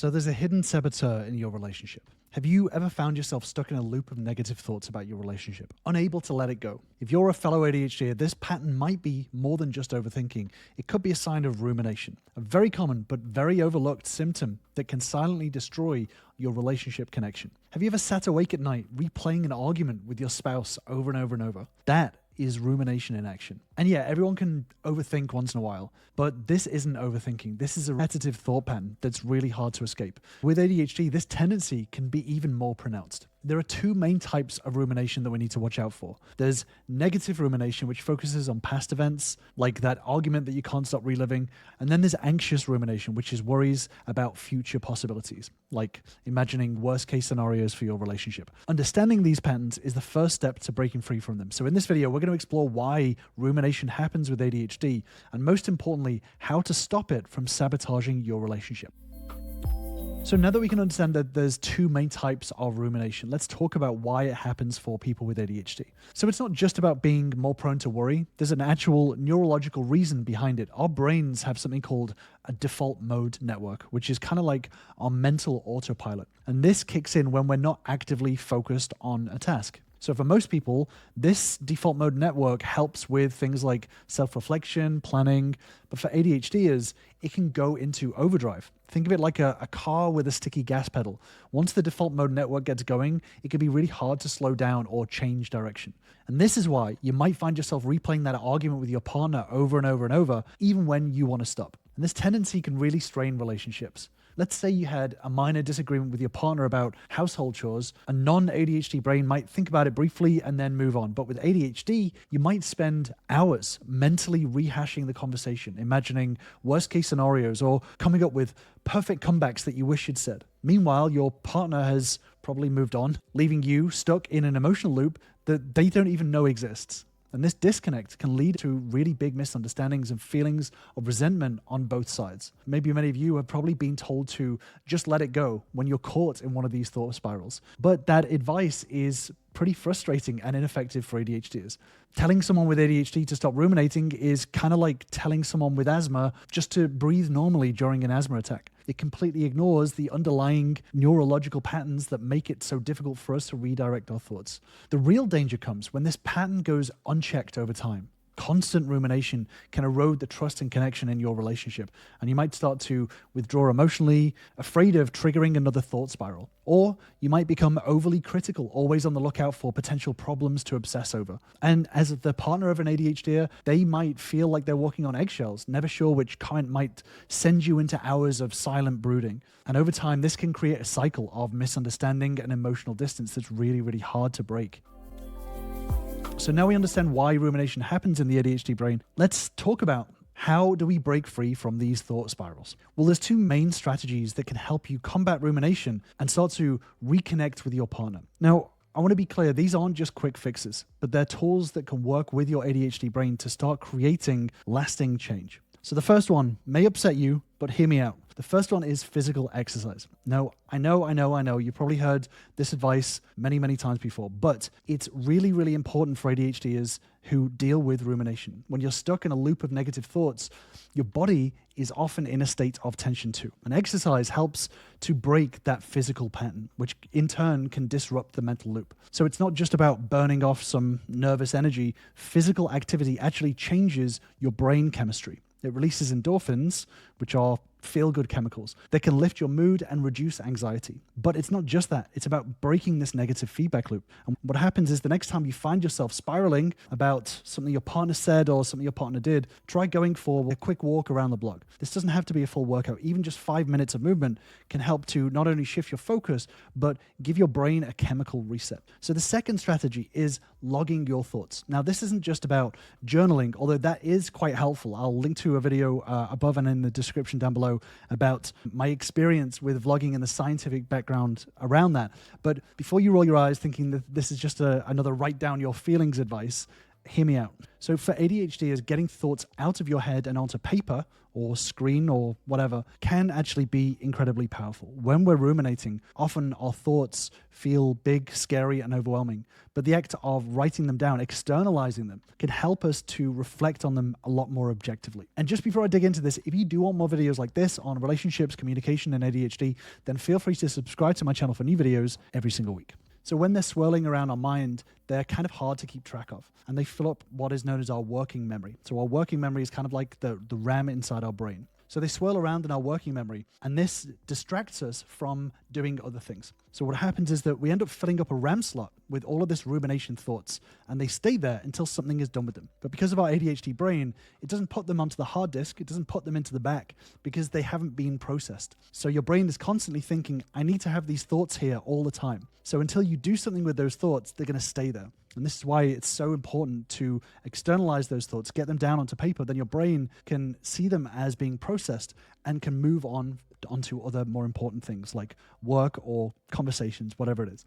So there's a hidden saboteur in your relationship. Have you ever found yourself stuck in a loop of negative thoughts about your relationship, unable to let it go? If you're a fellow ADHDer, this pattern might be more than just overthinking. It could be a sign of rumination, a very common but very overlooked symptom that can silently destroy your relationship connection. Have you ever sat awake at night replaying an argument with your spouse over and over and over? That is rumination in action. And yeah, everyone can overthink once in a while, but this isn't overthinking. This is a repetitive thought pattern that's really hard to escape. With ADHD, this tendency can be even more pronounced. There are two main types of rumination that we need to watch out for. There's negative rumination, which focuses on past events, like that argument that you can't stop reliving. And then there's anxious rumination, which is worries about future possibilities, like imagining worst case scenarios for your relationship. Understanding these patterns is the first step to breaking free from them. So in this video, we're going to explore why rumination happens with ADHD, and most importantly, how to stop it from sabotaging your relationship. So now that we can understand that there's two main types of rumination, let's talk about why it happens for people with ADHD. So it's not just about being more prone to worry. There's an actual neurological reason behind it. Our brains have something called a default mode network, which is kind of like our mental autopilot. And this kicks in when we're not actively focused on a task. So for most people, this default mode network helps with things like self-reflection, planning, but for ADHDers, it can go into overdrive. Think of it like a car with a sticky gas pedal. Once the default mode network gets going, it can be really hard to slow down or change direction. And this is why you might find yourself replaying that argument with your partner over and over and over, even when you want to stop. And this tendency can really strain relationships. Let's say you had a minor disagreement with your partner about household chores. A non-ADHD brain might think about it briefly and then move on. But with ADHD, you might spend hours mentally rehashing the conversation, imagining worst case scenarios or coming up with perfect comebacks that you wish you'd said. Meanwhile, your partner has probably moved on, leaving you stuck in an emotional loop that they don't even know exists. And this disconnect can lead to really big misunderstandings and feelings of resentment on both sides. Maybe many of you have probably been told to just let it go when you're caught in one of these thought spirals. But that advice is pretty frustrating and ineffective for ADHDers. Telling someone with ADHD to stop ruminating is kind of like telling someone with asthma just to breathe normally during an asthma attack. It completely ignores the underlying neurological patterns that make it so difficult for us to redirect our thoughts. The real danger comes when this pattern goes unchecked over time. Constant rumination can erode the trust and connection in your relationship, and you might start to withdraw emotionally, afraid of triggering another thought spiral. Or you might become overly critical, always on the lookout for potential problems to obsess over. And as the partner of an ADHDer, they might feel like they're walking on eggshells, never sure which comment might send you into hours of silent brooding. And over time, this can create a cycle of misunderstanding and emotional distance that's really, really hard to break. So now we understand why rumination happens in the ADHD brain. Let's talk about how do we break free from these thought spirals? Well, there's two main strategies that can help you combat rumination and start to reconnect with your partner. Now, I want to be clear, these aren't just quick fixes, but they're tools that can work with your ADHD brain to start creating lasting change. So the first one may upset you, but hear me out. The first one is physical exercise. Now, I know, you probably heard this advice many, many times before, but it's really, really important for ADHDers who deal with rumination. When you're stuck in a loop of negative thoughts, your body is often in a state of tension too. And exercise helps to break that physical pattern, which in turn can disrupt the mental loop. So it's not just about burning off some nervous energy. Physical activity actually changes your brain chemistry. It releases endorphins, which are feel-good chemicals that can lift your mood and reduce anxiety. But it's not just that. It's about breaking this negative feedback loop. And what happens is the next time you find yourself spiraling about something your partner said or something your partner did, try going for a quick walk around the block. This doesn't have to be a full workout. Even just 5 minutes of movement can help to not only shift your focus, but give your brain a chemical reset. So the second strategy is logging your thoughts. Now, this isn't just about journaling, although that is quite helpful. I'll link to a video above and in the description down below about my experience with vlogging and the scientific background around that. But before you roll your eyes thinking that this is just another write down your feelings advice, hear me out. So for ADHDers, getting thoughts out of your head and onto paper or screen or whatever can actually be incredibly powerful. When we're ruminating, often our thoughts feel big, scary, and overwhelming. But the act of writing them down, externalizing them, can help us to reflect on them a lot more objectively. And just before I dig into this, if you do want more videos like this on relationships, communication, and ADHD, then feel free to subscribe to my channel for new videos every single week. So when they're swirling around our mind, they're kind of hard to keep track of, and they fill up what is known as our working memory. So our working memory is kind of like the RAM inside our brain. So they swirl around in our working memory, and this distracts us from doing other things. So what happens is that we end up filling up a RAM slot with all of this rumination thoughts, and they stay there until something is done with them. But because of our ADHD brain, it doesn't put them onto the hard disk, it doesn't put them into the back, because they haven't been processed. So your brain is constantly thinking, I need to have these thoughts here all the time. So until you do something with those thoughts, they're going to stay there. And this is why it's so important to externalize those thoughts, get them down onto paper, then your brain can see them as being processed and can move onto other more important things like work or conversations, whatever it is.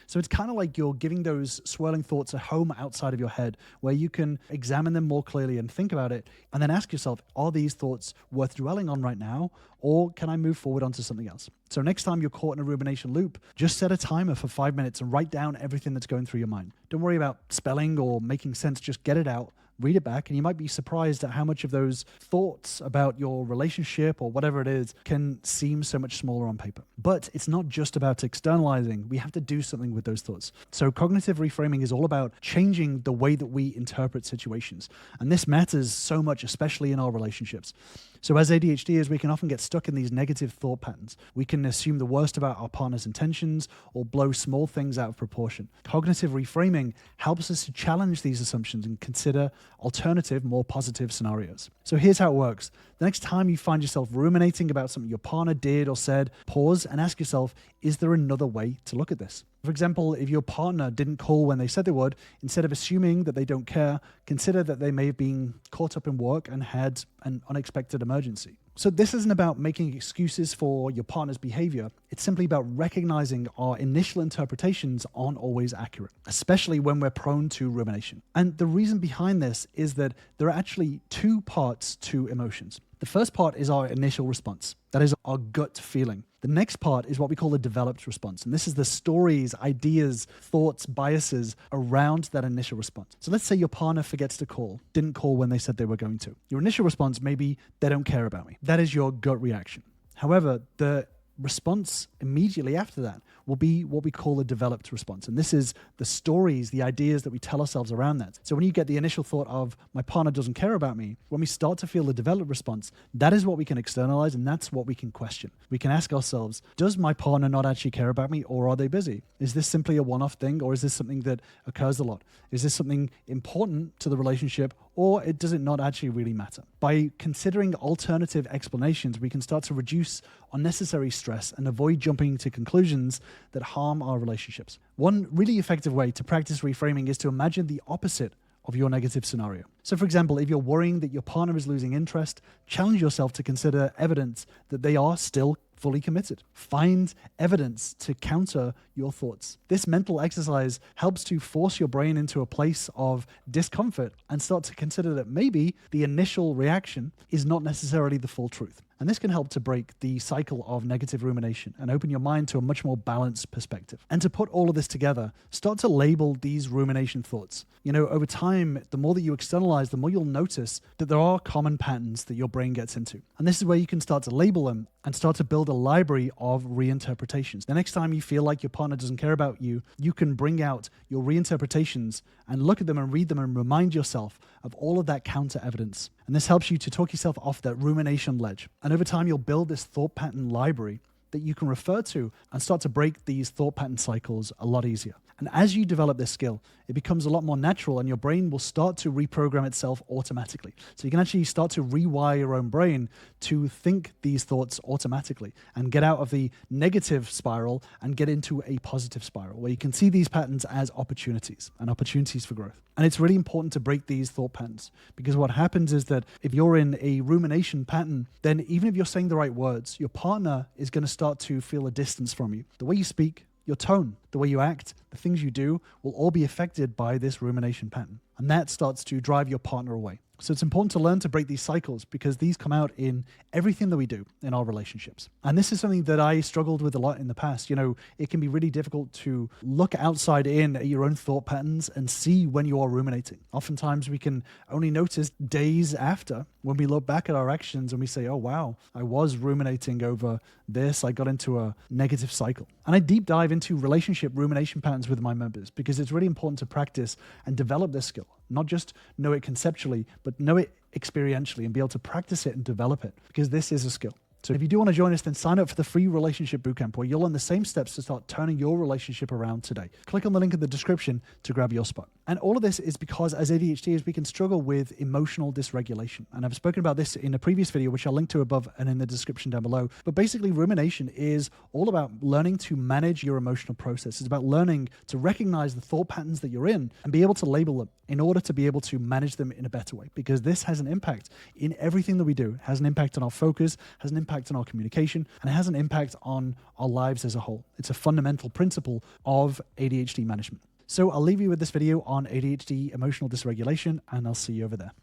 So it's kind of like you're giving those swirling thoughts a home outside of your head where you can examine them more clearly and think about it, and then ask yourself, are these thoughts worth dwelling on right now, or can I move forward onto something else? So next time you're caught in a rumination loop, just set a timer for 5 minutes and write down everything that's going through your mind. Don't worry about spelling or making sense, just get it out. Read it back, and you might be surprised at how much of those thoughts about your relationship or whatever it is can seem so much smaller on paper. But it's not just about externalizing. We have to do something with those thoughts. So cognitive reframing is all about changing the way that we interpret situations. And this matters so much, especially in our relationships. So as ADHDers, we can often get stuck in these negative thought patterns. We can assume the worst about our partner's intentions or blow small things out of proportion. Cognitive reframing helps us to challenge these assumptions and consider alternative, more positive scenarios. So here's how it works. The next time you find yourself ruminating about something your partner did or said, pause and ask yourself, is there another way to look at this? For example, if your partner didn't call when they said they would, instead of assuming that they don't care, consider that they may have been caught up in work and had an unexpected emergency. So this isn't about making excuses for your partner's behavior. It's simply about recognizing our initial interpretations aren't always accurate, especially when we're prone to rumination. And the reason behind this is that there are actually two parts to emotions. The first part is our initial response. That is our gut feeling. The next part is what we call a developed response. And this is the stories, ideas, thoughts, biases around that initial response. So let's say your partner forgets to call, didn't call when they said they were going to. Your initial response may be, they don't care about me. That is your gut reaction. However, the response immediately after that will be what we call a developed response. And this is the stories, the ideas that we tell ourselves around that. So when you get the initial thought of, my partner doesn't care about me, when we start to feel the developed response, that is what we can externalize, and that's what we can question. We can ask ourselves, does my partner not actually care about me, or are they busy? Is this simply a one-off thing, or is this something that occurs a lot? Is this something important to the relationship, or does it not actually really matter? By considering alternative explanations, we can start to reduce unnecessary stress and avoid jumping to conclusions that harm our relationships. One really effective way to practice reframing is to imagine the opposite of your negative scenario. So for example, if you're worrying that your partner is losing interest, challenge yourself to consider evidence that they are still fully committed. Find evidence to counter your thoughts. This mental exercise helps to force your brain into a place of discomfort and start to consider that maybe the initial reaction is not necessarily the full truth. And this can help to break the cycle of negative rumination and open your mind to a much more balanced perspective. And to put all of this together, start to label these rumination thoughts. You know, over time, the more that you externalize, the more you'll notice that there are common patterns that your brain gets into. And this is where you can start to label them and start to build a library of reinterpretations. The next time you feel like your partner doesn't care about you, you can bring out your reinterpretations and look at them and read them and remind yourself of all of that counter evidence. And this helps you to talk yourself off that rumination ledge. And over time, you'll build this thought pattern library that you can refer to and start to break these thought pattern cycles a lot easier. And as you develop this skill, it becomes a lot more natural and your brain will start to reprogram itself automatically. So you can actually start to rewire your own brain to think these thoughts automatically and get out of the negative spiral and get into a positive spiral where you can see these patterns as opportunities and opportunities for growth. And it's really important to break these thought patterns because what happens is that if you're in a rumination pattern, then even if you're saying the right words, your partner is going to start to feel a distance from you. The way you speak, your tone, the way you act, the things you do will all be affected by this rumination pattern. And that starts to drive your partner away. So it's important to learn to break these cycles because these come out in everything that we do in our relationships. And this is something that I struggled with a lot in the past. You know, it can be really difficult to look outside in at your own thought patterns and see when you are ruminating. Oftentimes we can only notice days after when we look back at our actions and we say, oh, wow, I was ruminating over this. I got into a negative cycle. And I deep dive into relationship rumination patterns with my members because it's really important to practice and develop this skill. Not just know it conceptually, but know it experientially and be able to practice it and develop it because this is a skill. So if you do want to join us, then sign up for the free relationship bootcamp where you'll learn the same steps to start turning your relationship around today. Click on the link in the description to grab your spot. And all of this is because as ADHDers, we can struggle with emotional dysregulation. And I've spoken about this in a previous video, which I'll link to above and in the description down below. But basically, rumination is all about learning to manage your emotional process. It's about learning to recognize the thought patterns that you're in and be able to label them in order to be able to manage them in a better way. Because this has an impact in everything that we do. It has an impact on our focus, has an impact on our communication, and it has an impact on our lives as a whole. It's a fundamental principle of ADHD management. So I'll leave you with this video on ADHD emotional dysregulation, and I'll see you over there.